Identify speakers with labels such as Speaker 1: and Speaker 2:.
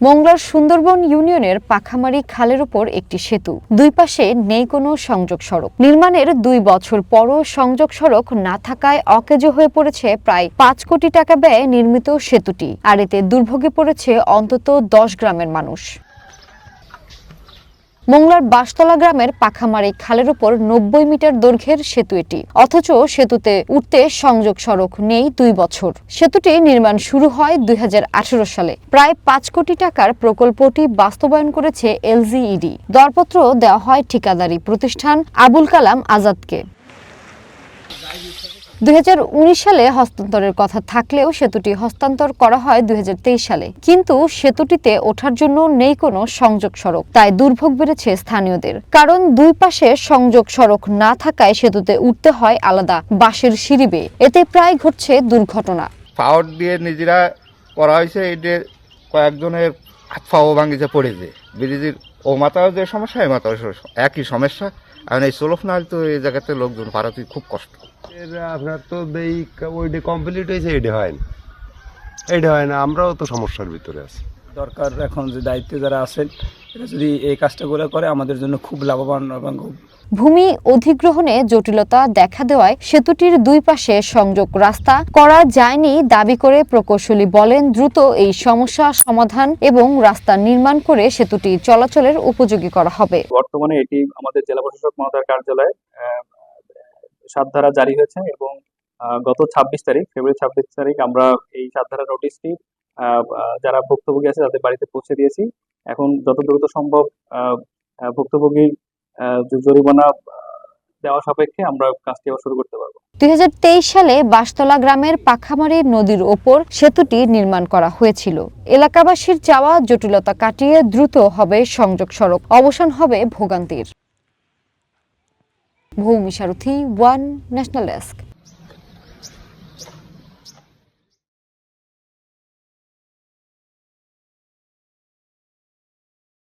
Speaker 1: মংলার সুন্দরবন ইউনিয়নের পাখামারি খালের উপর একটি সেতু, দুই পাশে নেই কোনো সংযোগ সড়ক। নির্মাণের 2 বছর পরও সংযোগ সড়ক না থাকায় অকেজো হয়ে পড়েছে প্রায় 5 কোটি টাকা ব্যয়ে নির্মিত সেতুটি, আর এতে দুর্ভোগে পড়েছে অন্তত 10 গ্রামের মানুষ। মংলার বাঁশতলা গ্রামের পাখামারি খালের উপর 90 মিটার দৈর্ঘ্যের সেতু এটি, অথচ সেতুতে উঠতে সংযোগ সড়ক নেই 2 বছর। সেতুটি নির্মাণ শুরু হয় 2018 সালে। প্রায় 5 কোটি টাকার প্রকল্পটি বাস্তবায়ন করেছে এলজিইডি। দরপত্র দেওয়া হয় ঠিকাদারি প্রতিষ্ঠান আবুল কালাম আজাদকে। 2019 সালে হস্তান্তরের কথা থাকলেও সেতুটি হস্তান্তর করা হয় 2023 সালে। কিন্তু সেতুটিতে ওঠার জন্য নেই কোনো সংযোগ সড়ক, তাই দুর্ভোগ বেড়েছে স্থানীয়দের। কারণ দুই পাশে সংযোগ সড়ক না থাকায় সেতুতে উঠতে হয় আলাদা বাঁশের সিঁড়ি বেয়ে। এতে প্রায় ঘটছে দুর্ঘটনা।
Speaker 2: পাওয়ার দিয়ে নিজেরা করা হয়েছে, এদের কয়েকজনের হাত পাও ভাঙিছে পড়েছে। ব্রিজের ও মাথাও যে সমস্যা, এই মাথাও একই সমস্যা। এখন এই সোলফ না হলে তো এই জায়গাতে লোকজন পারাতে খুব কষ্ট।
Speaker 3: আপনার তো ওইটা কমপ্লিট হয়েছে, এটা হয় না, আমরাও তো সমস্যার ভিতরে আছি।
Speaker 4: দরকার এখন যে দায়িত্বে যারা আছেন, এটা যদি এই কাজটা করে আমাদের জন্য খুব লাভবান এবং
Speaker 1: ভূমি অধিগ্রহণে জটিলতা দেখা দেওয়ায় সেতুটির দুই পাশে সংযোগ রাস্তা করা যায়নি দাবি করে প্রকৌশলী বলেন, দ্রুত এই সমস্যা সমাধান এবং রাস্তা নির্মাণ করে সেতুটি চলাচলের উপযোগী করা হবে।
Speaker 5: বর্তমানে এটি আমাদের জেলা প্রশাসক মহোদয়ের কার্যালয়ে 7 ধারা জারি হয়েছে এবং গত 26 তারিখ ফেব্রুয়ারি 26 তারিখ আমরা এই 7 ধারা নোটিশটি যারা ভুক্তভোগী আছে তাদের বাড়িতে পৌঁছে দিয়েছি। এখন যত দ্রুত সম্ভব ভুক্তভোগীর জরিমানা দেওয়া সাপেক্ষে আমরা কাজটি আবার শুরু করতে পারবো।
Speaker 1: 2023 সালে বাঁশতলা গ্রামের পাখামারি নদীর ওপর সেতুটি নির্মাণ করা হয়েছিল। এলাকাবাসীর চাওয়া জটিলতা কাটিয়ে দ্রুত হবে সংযোগ সড়ক, অবসান হবে ভোগান্তির। ভূমি সারথী, ওয়ান ন্যাশনাল ডেস্ক।